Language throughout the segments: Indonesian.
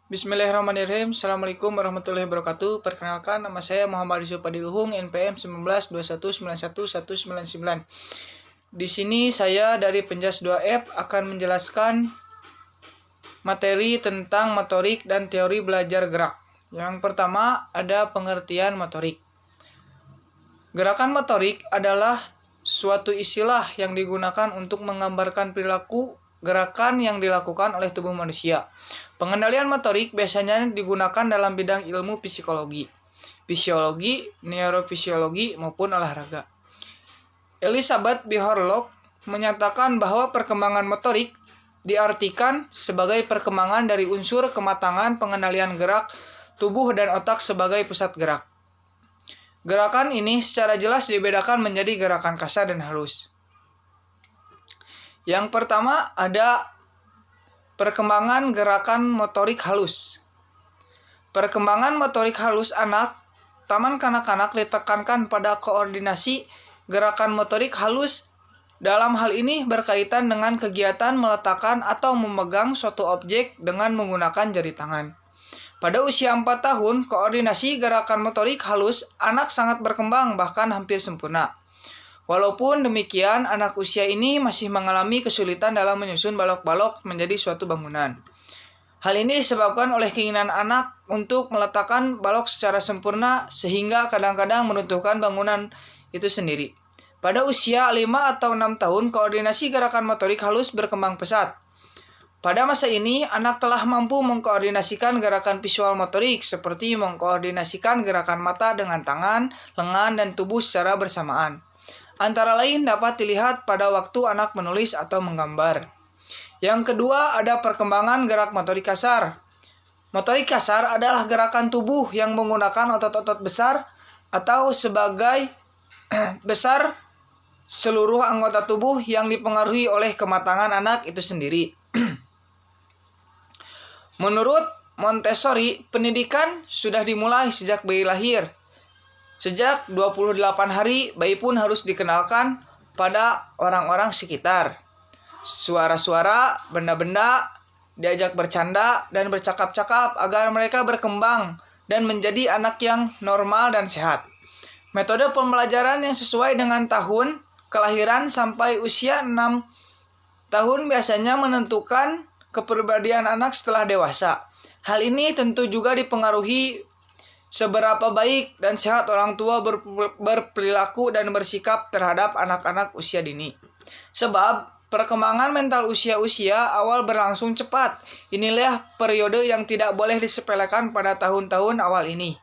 Bismillahirrahmanirrahim. Assalamualaikum warahmatullahi wabarakatuh. Perkenalkan, nama saya Muhammad Yusuf Adiluhung, NPM 1921911999. Di sini saya dari Penjas 2F akan menjelaskan materi tentang motorik dan teori belajar gerak. Yang pertama ada pengertian motorik. Gerakan motorik adalah suatu istilah yang digunakan untuk menggambarkan perilaku gerakan yang dilakukan oleh tubuh manusia. Pengendalian motorik biasanya digunakan dalam bidang ilmu psikologi, fisiologi, neurofisiologi, maupun olahraga. Elizabeth B. Horlock menyatakan bahwa perkembangan motorik diartikan sebagai perkembangan dari unsur kematangan pengendalian gerak tubuh dan otak sebagai pusat gerak. Gerakan ini secara jelas dibedakan menjadi gerakan kasar dan halus. Yang pertama ada perkembangan gerakan motorik halus. Perkembangan motorik halus anak, taman kanak-kanak ditekankan pada koordinasi gerakan motorik halus. Dalam hal ini berkaitan dengan kegiatan meletakkan atau memegang suatu objek dengan menggunakan jari tangan. Pada usia 4 tahun, koordinasi gerakan motorik halus anak sangat berkembang bahkan hampir sempurna. Walaupun demikian, anak usia ini masih mengalami kesulitan dalam menyusun balok-balok menjadi suatu bangunan. Hal ini disebabkan oleh keinginan anak untuk meletakkan balok secara sempurna sehingga kadang-kadang meruntuhkan bangunan itu sendiri. Pada usia 5 atau 6 tahun, koordinasi gerakan motorik halus berkembang pesat. Pada masa ini, anak telah mampu mengkoordinasikan gerakan visual motorik seperti mengkoordinasikan gerakan mata dengan tangan, lengan, dan tubuh secara bersamaan. Antara lain dapat dilihat pada waktu anak menulis atau menggambar. Yang kedua ada perkembangan gerak motorik kasar. Motorik kasar adalah gerakan tubuh yang menggunakan otot-otot besar atau sebagai besar seluruh anggota tubuh yang dipengaruhi oleh kematangan anak itu sendiri. Menurut Montessori, pendidikan sudah dimulai sejak bayi lahir. Sejak 28 hari, bayi pun harus dikenalkan pada orang-orang sekitar. Suara-suara, benda-benda, diajak bercanda dan bercakap-cakap agar mereka berkembang dan menjadi anak yang normal dan sehat. Metode pembelajaran yang sesuai dengan tahun kelahiran sampai usia 6 tahun biasanya menentukan kepribadian anak setelah dewasa. Hal ini tentu juga dipengaruhi seberapa baik dan sehat orang tua berperilaku dan bersikap terhadap anak-anak usia dini. Sebab perkembangan mental usia-usia awal berlangsung cepat. Inilah periode yang tidak boleh disepelekan pada tahun-tahun awal ini.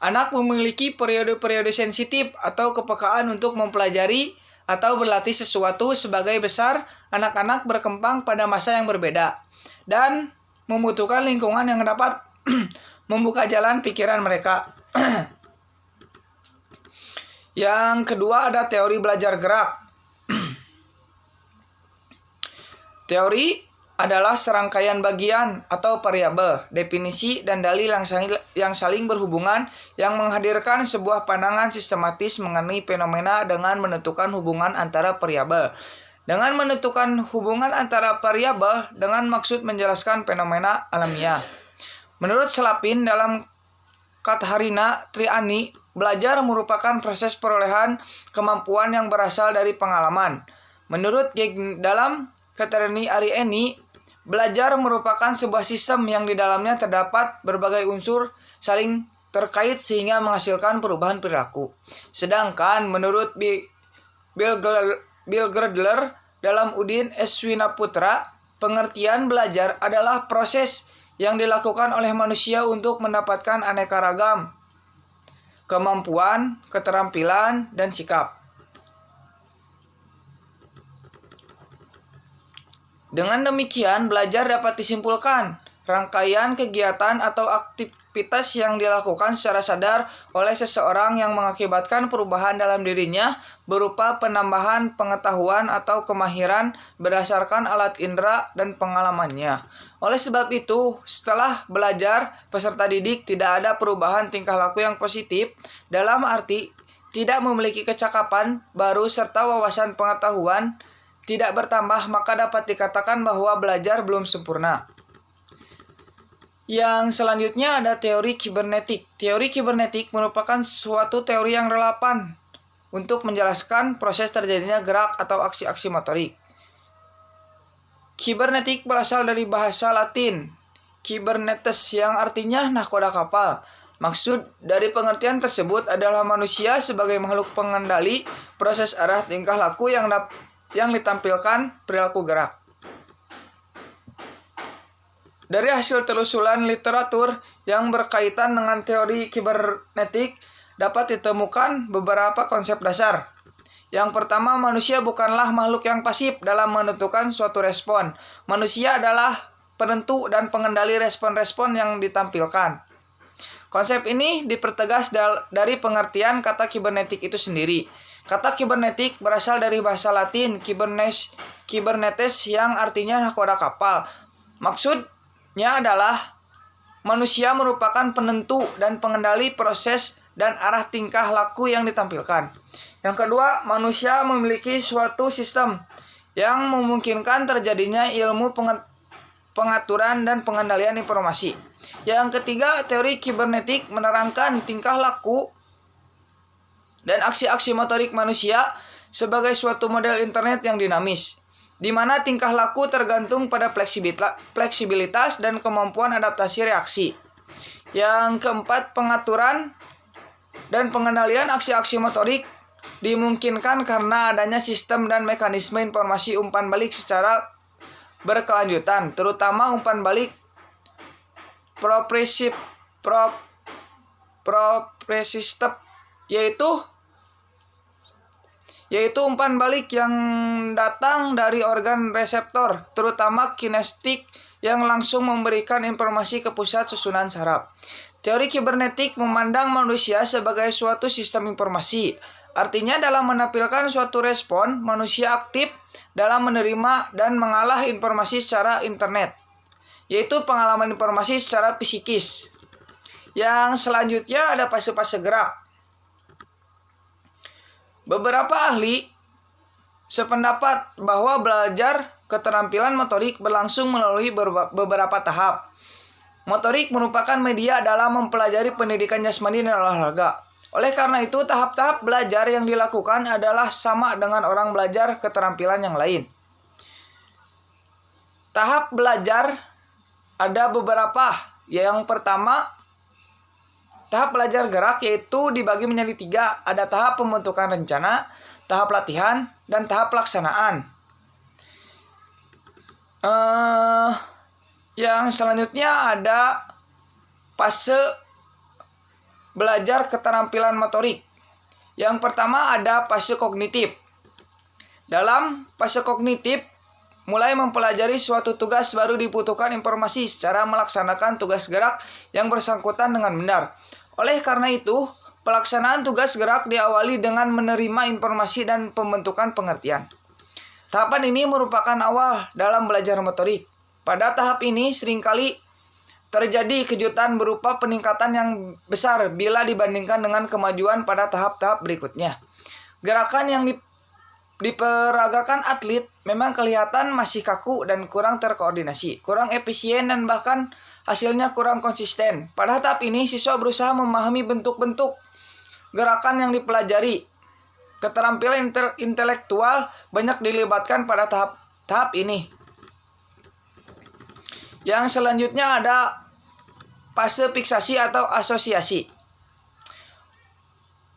Anak memiliki periode-periode sensitif atau kepekaan untuk mempelajari atau berlatih sesuatu. Sebagai besar, anak-anak berkembang pada masa yang berbeda dan membutuhkan lingkungan yang dapat membuka jalan pikiran mereka. Yang kedua ada teori belajar gerak. Teori adalah serangkaian bagian atau variabel, definisi, dan dalil yang saling berhubungan yang menghadirkan sebuah pandangan sistematis mengenai fenomena dengan menentukan hubungan antara variabel. Dengan menentukan hubungan antara variabel dengan maksud menjelaskan fenomena alamiah. Menurut Selapin dalam Katharina Triani, belajar merupakan proses perolehan kemampuan yang berasal dari pengalaman. Menurut dalam Katharina Arieni, belajar merupakan sebuah sistem yang di dalamnya terdapat berbagai unsur saling terkait sehingga menghasilkan perubahan perilaku. Sedangkan menurut Bill Girdler dalam Udin Eswinaputra, pengertian belajar adalah proses yang dilakukan oleh manusia untuk mendapatkan aneka ragam kemampuan, keterampilan, dan sikap. Dengan demikian, belajar dapat disimpulkan rangkaian kegiatan atau aktivitas yang dilakukan secara sadar oleh seseorang yang mengakibatkan perubahan dalam dirinya berupa penambahan pengetahuan atau kemahiran berdasarkan alat indera dan pengalamannya. Oleh sebab itu, setelah belajar, peserta didik tidak ada perubahan tingkah laku yang positif dalam arti tidak memiliki kecakapan baru serta wawasan pengetahuan tidak bertambah, maka dapat dikatakan bahwa belajar belum sempurna. Yang selanjutnya ada teori kibernetik. Teori kibernetik merupakan suatu teori yang relevan untuk menjelaskan proses terjadinya gerak atau aksi-aksi motorik. Kibernetik berasal dari bahasa Latin Kybernetes yang artinya nahkoda kapal. Maksud dari pengertian tersebut adalah manusia sebagai makhluk pengendali proses arah tingkah laku yang ditampilkan perilaku gerak. Dari hasil telusuran literatur yang berkaitan dengan teori kibernetik dapat ditemukan beberapa konsep dasar. Yang pertama, manusia bukanlah makhluk yang pasif dalam menentukan suatu respon. Manusia adalah penentu dan pengendali respon-respon yang ditampilkan. Konsep ini dipertegas dari pengertian kata kibernetik itu sendiri. Kata kibernetik berasal dari bahasa Latin kybernetes yang artinya nahkoda kapal. Maksudnya adalah manusia merupakan penentu dan pengendali proses dan arah tingkah laku yang ditampilkan. Yang kedua, manusia memiliki suatu sistem yang memungkinkan terjadinya ilmu pengaturan dan pengendalian informasi. Yang ketiga, teori kibernetik menerangkan tingkah laku dan aksi-aksi motorik manusia sebagai suatu model internet yang dinamis, di mana tingkah laku tergantung pada fleksibilitas dan kemampuan adaptasi reaksi. Yang keempat, pengaturan dan pengendalian aksi-aksi motorik dimungkinkan karena adanya sistem dan mekanisme informasi umpan balik secara berkelanjutan, terutama umpan balik proprioceptive, yaitu umpan balik yang datang dari organ reseptor, terutama kinestetik yang langsung memberikan informasi ke pusat susunan saraf. Teori kibernetik memandang manusia sebagai suatu sistem informasi. Artinya dalam menampilkan suatu respon, manusia aktif dalam menerima dan mengolah informasi secara internet, yaitu pengalaman informasi secara psikis. Yang selanjutnya ada fase-fase gerak. Beberapa ahli sependapat bahwa belajar keterampilan motorik berlangsung melalui beberapa tahap. Motorik merupakan media dalam mempelajari pendidikan jasmani dan olahraga. Oleh karena itu, tahap-tahap belajar yang dilakukan adalah sama dengan orang belajar keterampilan yang lain. Tahap belajar ada beberapa. Yang pertama, tahap belajar gerak yaitu dibagi menjadi 3. Ada tahap pembentukan rencana, tahap latihan, dan tahap pelaksanaan. Yang selanjutnya ada fase belajar keterampilan motorik. Yang pertama ada fase kognitif. Dalam fase kognitif, mulai mempelajari suatu tugas baru dibutuhkan informasi secara melaksanakan tugas gerak yang bersangkutan dengan benar. Oleh karena itu, pelaksanaan tugas gerak diawali dengan menerima informasi dan pembentukan pengertian. Tahapan ini merupakan awal dalam belajar motorik. Pada tahap ini seringkali terjadi kejutan berupa peningkatan yang besar bila dibandingkan dengan kemajuan pada tahap-tahap berikutnya. Gerakan yang diperagakan atlet memang kelihatan masih kaku dan kurang terkoordinasi, kurang efisien dan bahkan hasilnya kurang konsisten. Pada tahap ini siswa berusaha memahami bentuk-bentuk gerakan yang dipelajari. Keterampilan intelektual banyak dilibatkan pada tahap ini. Yang selanjutnya ada fase fiksasi atau asosiasi.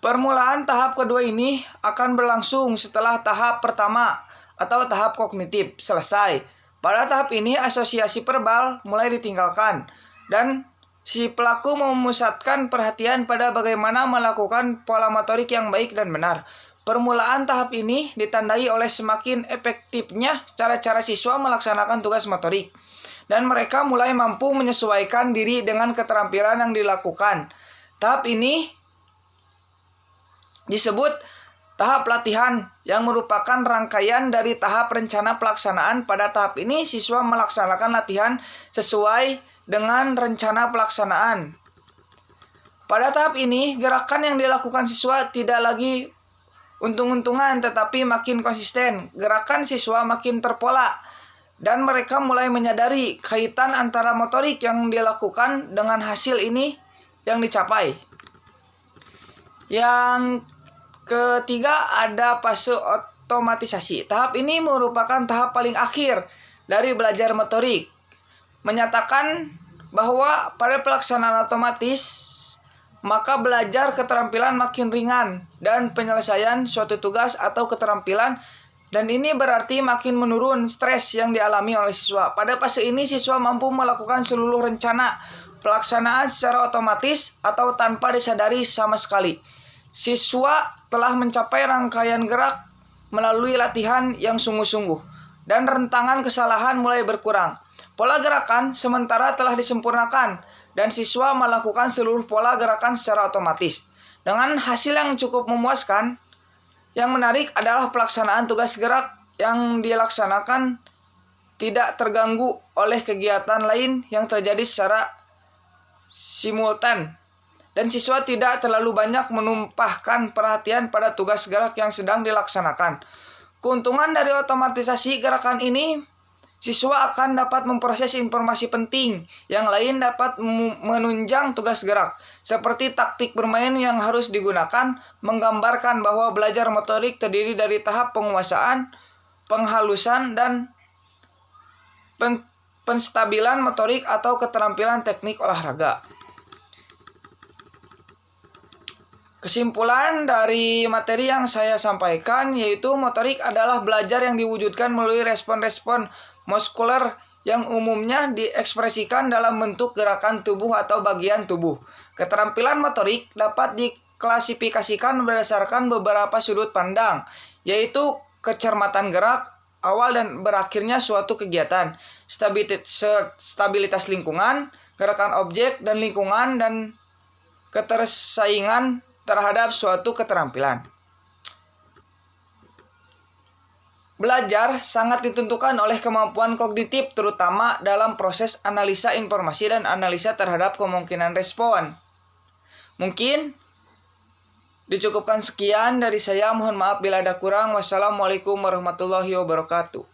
Permulaan tahap kedua ini akan berlangsung setelah tahap pertama atau tahap kognitif selesai. Pada tahap ini asosiasi verbal mulai ditinggalkan dan si pelaku memusatkan perhatian pada bagaimana melakukan pola motorik yang baik dan benar. Permulaan tahap ini ditandai oleh semakin efektifnya cara-cara siswa melaksanakan tugas motorik, dan mereka mulai mampu menyesuaikan diri dengan keterampilan yang dilakukan. Tahap ini disebut tahap latihan yang merupakan rangkaian dari tahap rencana pelaksanaan. Pada tahap ini siswa melaksanakan latihan sesuai dengan rencana pelaksanaan. Pada tahap ini gerakan yang dilakukan siswa tidak lagi untung-untungan tetapi makin konsisten. Gerakan siswa makin terpola dan mereka mulai menyadari kaitan antara motorik yang dilakukan dengan hasil ini yang dicapai. Yang ketiga ada fase otomatisasi. Tahap ini merupakan tahap paling akhir dari belajar motorik, menyatakan bahwa pada pelaksanaan otomatis maka belajar keterampilan makin ringan dan penyelesaian suatu tugas atau keterampilan, dan ini berarti makin menurun stres yang dialami oleh siswa. Pada fase ini siswa mampu melakukan seluruh rencana pelaksanaan secara otomatis atau tanpa disadari sama sekali. Siswa telah mencapai rangkaian gerak melalui latihan yang sungguh-sungguh dan rentangan kesalahan mulai berkurang. Pola gerakan sementara telah disempurnakan dan siswa melakukan seluruh pola gerakan secara otomatis dengan hasil yang cukup memuaskan. Yang menarik adalah pelaksanaan tugas gerak yang dilaksanakan tidak terganggu oleh kegiatan lain yang terjadi secara simultan, dan siswa tidak terlalu banyak menumpahkan perhatian pada tugas gerak yang sedang dilaksanakan. Keuntungan dari otomatisasi gerakan ini, siswa akan dapat memproses informasi penting yang lain dapat menunjang tugas gerak, seperti taktik bermain yang harus digunakan, menggambarkan bahwa belajar motorik terdiri dari tahap penguasaan, penghalusan, dan penstabilan motorik atau keterampilan teknik olahraga. Kesimpulan dari materi yang saya sampaikan yaitu motorik adalah belajar yang diwujudkan melalui respon-respon muskuler yang umumnya diekspresikan dalam bentuk gerakan tubuh atau bagian tubuh. Keterampilan motorik dapat diklasifikasikan berdasarkan beberapa sudut pandang, yaitu kecermatan gerak, awal dan berakhirnya suatu kegiatan, stabilitas lingkungan, gerakan objek dan lingkungan, dan ketersaingan terhadap suatu keterampilan. Belajar sangat ditentukan oleh kemampuan kognitif, terutama dalam proses analisa informasi dan analisa terhadap kemungkinan respon. Mungkin dicukupkan sekian dari saya. Mohon maaf bila ada kurang. Wassalamualaikum warahmatullahi wabarakatuh.